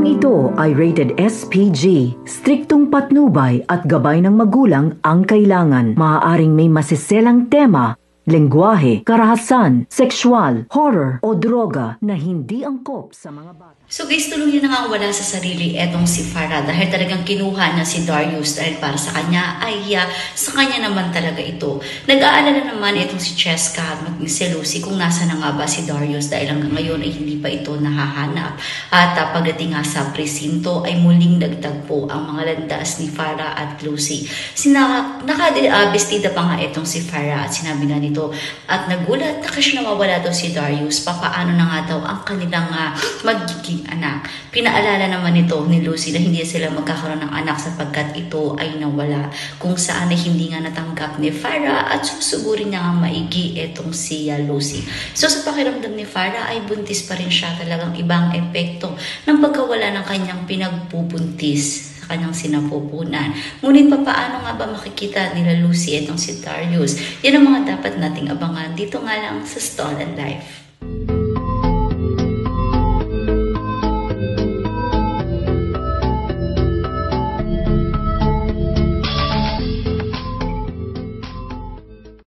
Programang ito ay rated SPG. Striktong patnubay at gabay ng magulang ang kailangan. Maaaring may masiselang tema, lengguwahe, karahasan, sexual, horror o droga na hindi angkop sa mga bata. So guys, tuluyan na nga wala sa sarili etong si Farah dahil talagang kinuha na si Darius dahil para sa kanya ay sa kanya naman talaga ito. Nag-aalala naman itong si Cheska at maging si Lucy kung nasa na nga ba si Darius dahil hanggang ngayon ay hindi pa ito nahahanap. At pagdating nga sa presinto ay muling nagtagpo ang mga landas ni Farah at Lucy. Nakabestida pa nga itong si Farah at sinabi nga nito at nagulat na kasi nawawala daw si Darius. Papaano na nga daw ang kanilang magiging anak. Pinaalala naman ito ni Lucy na hindi sila magkakaroon ng anak sapagkat ito ay nawala kung saan ay hindi nga natanggap ni Farah at susugurin niya nga maigi itong si Lucy. So sa pakiramdam ni Farah ay buntis pa rin siya, talagang ibang epekto ng pagkawala ng kanyang pinagbubuntis sa kanyang sinapupunan. Ngunit paano nga ba makikita nila Lucy itong si Darius? Yan ang mga dapat nating abangan dito nga lang sa Stolen Life.